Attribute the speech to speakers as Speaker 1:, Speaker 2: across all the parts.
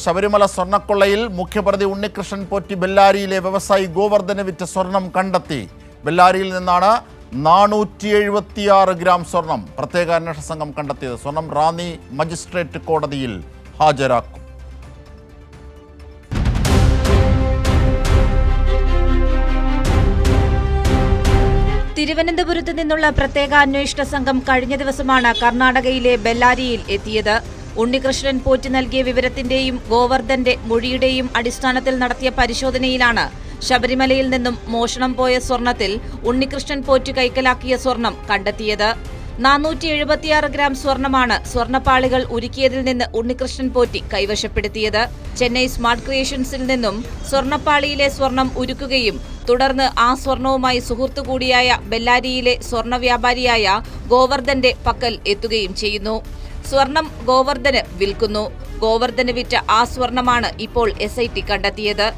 Speaker 1: ശബരിമല സ്വർണ്ണക്കൊള്ളയിൽ മുഖ്യപ്രതി ഉണ്ണികൃഷ്ണൻ പോറ്റി ബെല്ലാരിയിലെ വ്യവസായി ഗോവർദ്ധന് വിറ്റ സ്വർണം കണ്ടെത്തി. ബെല്ലാരിയിൽ നിന്നാണ് 476 ഗ്രാം സ്വർണം പ്രത്യേക അന്വേഷണ സംഘം കണ്ടെത്തിയത്. സ്വർണം റാന്നി മജിസ്ട്രേറ്റ് കോടതിയിൽ ഹാജരാക്കും.
Speaker 2: തിരുവനന്തപുരത്ത് നിന്നുള്ള പ്രത്യേക അന്വേഷണ സംഘം കഴിഞ്ഞ ദിവസമാണ് കർണാടകയിലെ ബെല്ലാരിയിൽ എത്തിയത്. ഉണ്ണികൃഷ്ണൻ പോറ്റി നൽകിയ വിവരത്തിന്റെയും ഗോവർദ്ധന്റെ മൊഴിയുടെയും അടിസ്ഥാനത്തിൽ നടത്തിയ പരിശോധനയിലാണ് ശബരിമലയിൽ നിന്നും മോഷണം പോയ സ്വർണത്തിൽ ഉണ്ണികൃഷ്ണൻ പോറ്റി കൈക്കലാക്കിയ സ്വർണം കണ്ടെത്തിയത്. 476 ഗ്രാം സ്വർണമാണ് സ്വർണ്ണപ്പാളികൾ ഉരുക്കിയതിൽ നിന്ന് ഉണ്ണികൃഷ്ണൻ പോറ്റി കൈവശപ്പെടുത്തിയത്. ചെന്നൈ സ്മാർട്ട് ക്രിയേഷൻസിൽ നിന്നും സ്വർണ്ണപ്പാളിയിലെ സ്വർണം ഉരുക്കുകയും തുടർന്ന് ആ സ്വർണവുമായി സുഹൃത്തുകൂടിയായ ബെല്ലാരിയിലെ സ്വർണ്ണ വ്യാപാരിയായ ഗോവർദ്ധന്റെ പക്കൽ എത്തുകയും ചെയ്യുന്നു. സ്വർണം ഗോവർദ്ധന് വിൽക്കുന്നു. ഗോവർദ്ധന് വിറ്റ ആ സ്വർണമാണ് ഇപ്പോൾ SIT കണ്ടെത്തിയത്.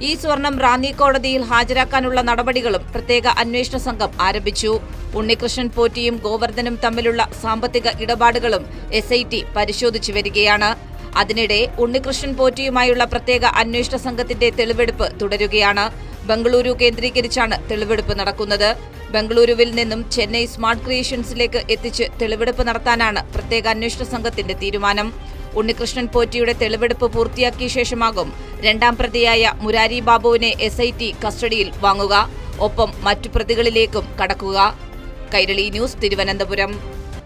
Speaker 2: ഈ സ്വർണം റാന്നി കോടതിയിൽ ഹാജരാക്കാനുള്ള നടപടികളും പ്രത്യേക അന്വേഷണ സംഘം ആരംഭിച്ചു. ഉണ്ണികൃഷ്ണൻ പോറ്റിയും ഗോവർദ്ധനും തമ്മിലുള്ള സാമ്പത്തിക ഇടപാടുകളും SIT പരിശോധിച്ചു വരികയാണ്. അതിനിടെ ഉണ്ണികൃഷ്ണൻ പോറ്റിയുമായുള്ള പ്രത്യേക അന്വേഷണ സംഘത്തിന്റെ തെളിവെടുപ്പ് തുടരുകയാണ്. ബംഗളൂരു കേന്ദ്രീകരിച്ചാണ് തെളിവെടുപ്പ് നടക്കുന്നത്. ബംഗളൂരുവിൽ നിന്നും ചെന്നൈ സ്മാർട്ട് ക്രിയേഷൻസിലേക്ക് എത്തിച്ച് തെളിവെടുപ്പ് നടത്താനാണ് പ്രത്യേക അന്വേഷണ സംഘത്തിന്റെ തീരുമാനം. ഉണ്ണികൃഷ്ണൻ പോറ്റിയുടെ തെളിവെടുപ്പ് പൂർത്തിയാക്കിയ ശേഷമാകും രണ്ടാം പ്രതിയായ മുരാരി ബാബുവിനെ SIT കസ്റ്റഡിയിൽ വാങ്ങുക. ഒപ്പം മറ്റു പ്രതികളിലേക്കും കടക്കുക. കൈരളി ന്യൂസ്, തിരുവനന്തപുരം.